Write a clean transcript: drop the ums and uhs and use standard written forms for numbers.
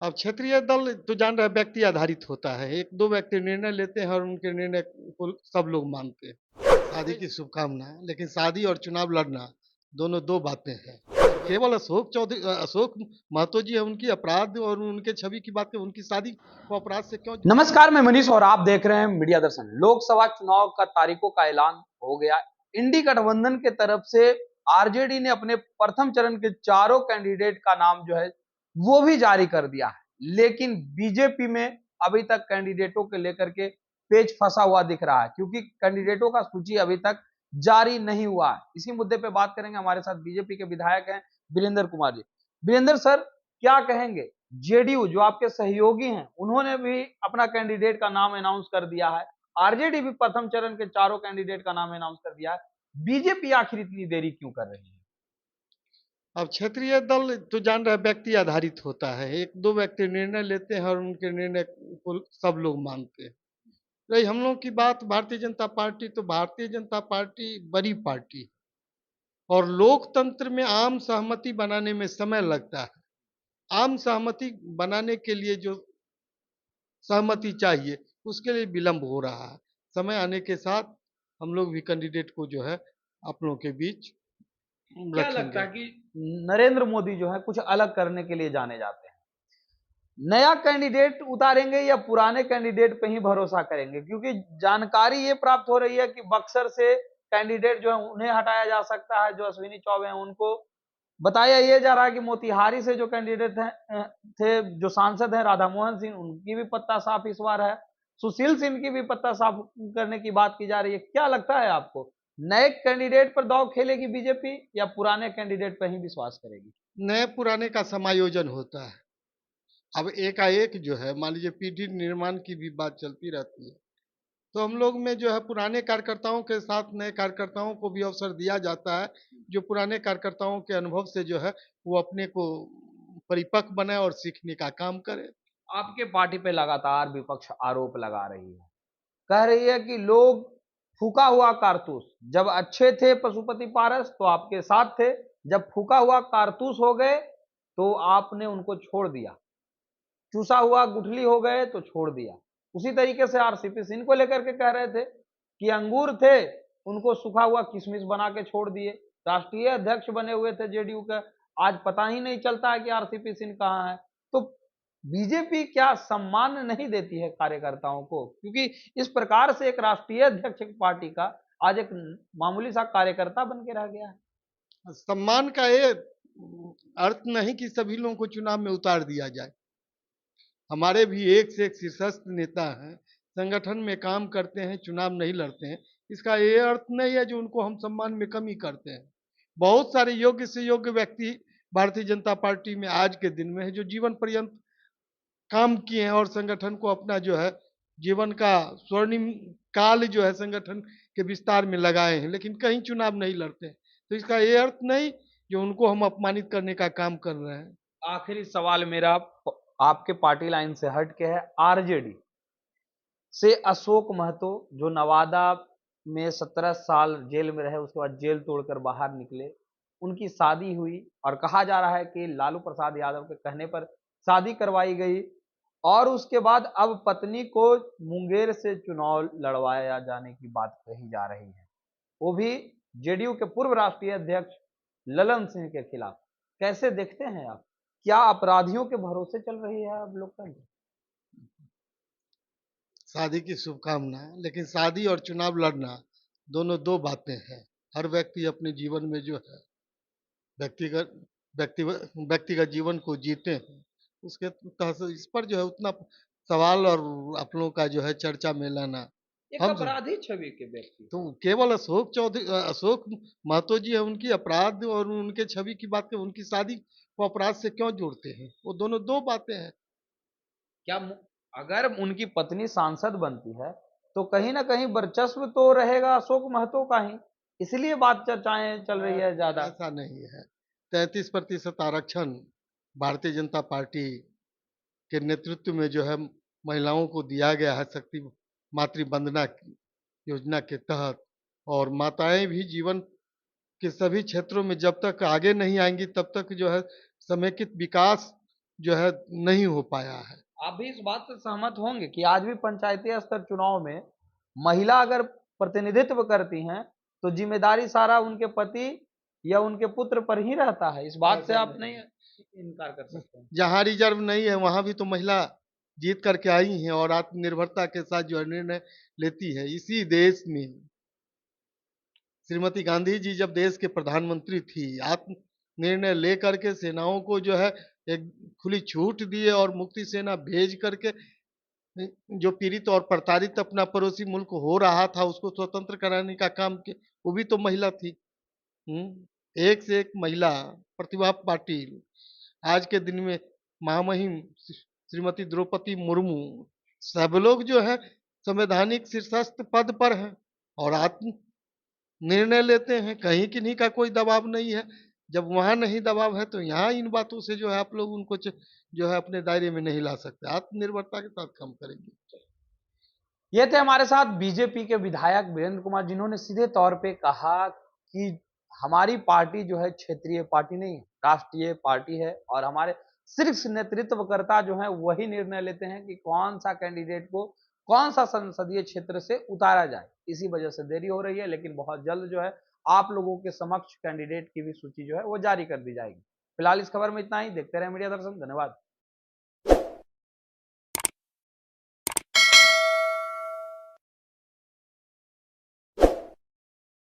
अब क्षेत्रीय दल तो जान रहे हैं, व्यक्ति आधारित होता है। एक दो व्यक्ति निर्णय लेते हैं और उनके निर्णय को सब लोग मानते हैं। शादी की शुभकामनाएं, लेकिन शादी और चुनाव लड़ना दोनों दो बातें हैं। केवल अशोक महतो जी है, उनकी अपराध और उनके छवि की बात करें, उनकी शादी को अपराध से क्यों? नमस्कार, मैं मनीष और आप देख रहे हैं मीडिया दर्शन। लोकसभा चुनाव का तारीखों का ऐलान हो गया। इंडी गठबंधन के तरफ से आरजेडी ने अपने प्रथम चरण के चारों कैंडिडेट का नाम जो है वो भी जारी कर दिया है, लेकिन बीजेपी में अभी तक कैंडिडेटों के लेकर के पेच फंसा हुआ दिख रहा है, क्योंकि कैंडिडेटों का सूची अभी तक जारी नहीं हुआ है। इसी मुद्दे पे बात करेंगे। हमारे साथ बीजेपी के विधायक हैं वीरेंद्र कुमार जी। वीरेंद्र सर, क्या कहेंगे? जेडीयू जो आपके सहयोगी हैं, उन्होंने भी अपना कैंडिडेट का नाम अनाउंस कर दिया है। आरजेडी भी प्रथम चरण के चारों कैंडिडेट का नाम अनाउंस कर दिया है। बीजेपी आखिर इतनी देरी क्यों कर रही है? अब क्षेत्रीय दल तो जान रहे हैं, व्यक्ति आधारित होता है। एक दो व्यक्ति निर्णय लेते हैं और उनके निर्णय को सब लोग मानते हैं। रही हम लोग की बात भारतीय जनता पार्टी, तो भारतीय जनता पार्टी बड़ी पार्टी और लोकतंत्र में आम सहमति बनाने में समय लगता है। आम सहमति बनाने के लिए जो सहमति चाहिए, उसके लिए विलंब हो रहा है। समय आने के साथ हम लोग भी कैंडिडेट को जो है आप लोगों के बीच क्या लगता रखेंगे। है कि नरेंद्र मोदी जो है कुछ अलग करने के लिए जाने जाते हैं? नया कैंडिडेट उतारेंगे या पुराने कैंडिडेट पे ही भरोसा करेंगे? क्योंकि जानकारी ये प्राप्त हो रही है कि बक्सर से कैंडिडेट जो है उन्हें हटाया जा सकता है, जो अश्विनी चौबे हैं उनको। बताया ये जा रहा है कि मोतिहारी से जो कैंडिडेट थे, जो सांसद हैं राधा मोहन सिंह, उनकी भी पत्ता साफ इस बार है। सुशील सिंह की भी पत्ता साफ करने की बात की जा रही है। क्या लगता है आपको, नए कैंडिडेट पर दांव खेलेगी बीजेपी या पुराने कैंडिडेट पर ही विश्वास करेगी? नए पुराने का समायोजन होता है। अब एकाएक जो है, मान लीजिए पीढ़ी निर्माण की भी बात चलती रहती है, तो हम लोग में जो है पुराने कार्यकर्ताओं के साथ नए कार्यकर्ताओं को भी अवसर दिया जाता है, जो पुराने कार्यकर्ताओं के अनुभव से जो है वो अपने को परिपक्व बनाए और सीखने का काम करे। आपके पार्टी पे लगातार विपक्ष आरोप लगा रही है, कह रही है कि लोग फूका हुआ कारतूस, जब अच्छे थे पशुपति पारस तो आपके साथ थे, जब फूका हुआ कारतूस हो गए तो आपने उनको छोड़ दिया, चूसा हुआ गुठली हो गए तो छोड़ दिया। उसी तरीके से आरसीपी सिंह को लेकर के कह रहे थे कि अंगूर थे, उनको सूखा हुआ किशमिश बना के छोड़ दिए। राष्ट्रीय अध्यक्ष बने हुए थे जेडीयू का, आज पता ही नहीं चलता है कि आरसीपी सिंह कहाँ है। तो बीजेपी क्या सम्मान नहीं देती है कार्यकर्ताओं को? क्योंकि इस प्रकार से एक राष्ट्रीय अध्यक्ष पार्टी का आज एक मामूली सा कार्यकर्ता बन के रह गया है। सम्मान का ये अर्थ नहीं कि सभी लोगों को चुनाव में उतार दिया जाए। हमारे भी एक से एक शीर्षस्थ नेता हैं, संगठन में काम करते हैं, चुनाव नहीं लड़ते हैं। इसका ये अर्थ नहीं है जो उनको हम सम्मान में कमी करते हैं। बहुत सारे योग्य से योग्य व्यक्ति भारतीय जनता पार्टी में आज के दिन में है, जो जीवन पर्यंत काम किए हैं और संगठन को अपना जो है जीवन का स्वर्णिम काल जो है संगठन के विस्तार में लगाए हैं, लेकिन कहीं चुनाव नहीं लड़ते हैं। तो इसका ये अर्थ नहीं जो उनको हम अपमानित करने का काम कर रहे हैं। आखिरी सवाल मेरा आपके पार्टी लाइन से हट के है। आरजेडी से अशोक महतो, जो नवादा में 17 साल जेल में रहे, उसके बाद जेल तोड़कर बाहर निकले, उनकी शादी हुई और कहा जा रहा है कि लालू प्रसाद यादव के कहने पर शादी करवाई गई, और उसके बाद अब पत्नी को मुंगेर से चुनाव लड़वाया जाने की बात कही जा रही है, वो भी जेडीयू के पूर्व राष्ट्रीय अध्यक्ष ललन सिंह के खिलाफ। कैसे देखते हैं आप? क्या अपराधियों के भरोसे चल रही है अब लोकतंत्र? शादी की शुभकामनाएं, लेकिन शादी और चुनाव लड़ना दोनों दो बातें हैं। हर व्यक्ति अपने जीवन में जो है व्यक्तिगत व्यक्ति व्यक्तिगत जीवन को जीते हैं, उसके तहत से इस पर जो है उतना सवाल और आप लोगों का जो है चर्चा में लाना एक हम अपराधी छवि के व्यक्ति। तो केवल अशोक महतो जी है, उनकी अपराध और उनके छवि की बात करें, उनकी शादी को अपराध से क्यों जोड़ते हैं? वो दोनों दो बातें हैं। क्या अगर उनकी पत्नी सांसद बनती है तो कहीं ना कहीं वर्चस्व तो रहेगा अशोक महतो का ही, इसलिए बात चर्चाएं चल रही है ज्यादा। ऐसा नहीं है। 33% आरक्षण भारतीय जनता पार्टी के नेतृत्व में जो है महिलाओं को दिया गया है, शक्ति मातृ वंदना योजना के तहत। और माताएं भी जीवन के सभी क्षेत्रों में जब तक आगे नहीं आएंगी तब तक जो है समेकित विकास जो है नहीं हो पाया है। आप भी इस बात से सहमत होंगे कि आज भी पंचायती स्तर चुनाव में महिला अगर प्रतिनिधित्व करती हैं तो जिम्मेदारी सारा उनके पति या उनके पुत्र पर ही रहता है। इस बात से आप नहीं इनकार कर सकते हैं। जहाँ रिजर्व नहीं है वहां भी तो महिला जीत करके आई हैं और आत्मनिर्भरता के साथ जो है निर्णय लेती है। इसी देश में श्रीमती गांधी जी जब देश के प्रधानमंत्री थी, आत्म निर्णय लेकर के सेनाओं को जो है एक खुली छूट दिए और मुक्ति सेना भेज करके जो पीड़ित और प्रताड़ित अपना पड़ोसी मुल्क हो रहा था उसको स्वतंत्र कराने का काम किया, वो भी तो महिला थी। एक से एक महिला, प्रतिभा पाटिल, आज के दिन में महामहिम श्रीमती द्रौपदी मुर्मू, सब लोग जो है संवैधानिक शीर्षस्थ पद पर हैं और आत्म निर्णय लेते हैं। कहीं किन्हीं का कोई दबाव नहीं है। जब वहां नहीं दबाव है तो यहाँ इन बातों से जो है आप लोग उनको जो है अपने दायरे में नहीं ला सकते। आत्मनिर्भरता के साथ काम करेंगे। ये थे हमारे साथ बीजेपी के विधायक वीरेंद्र कुमार, जिन्होंने सीधे तौर पे कहा कि हमारी पार्टी जो है क्षेत्रीय पार्टी नहीं है, राष्ट्रीय पार्टी है और हमारे सिर्फ नेतृत्वकर्ता जो है वही निर्णय लेते हैं कि कौन सा कैंडिडेट को कौन सा संसदीय क्षेत्र से उतारा जाए। इसी वजह से देरी हो रही है, लेकिन बहुत जल्द जो है आप लोगों के समक्ष कैंडिडेट की भी सूची जो है वो जारी कर दी जाएगी। फिलहाल इस खबर में इतना ही। देखते रहे मीडिया दर्शन। धन्यवाद।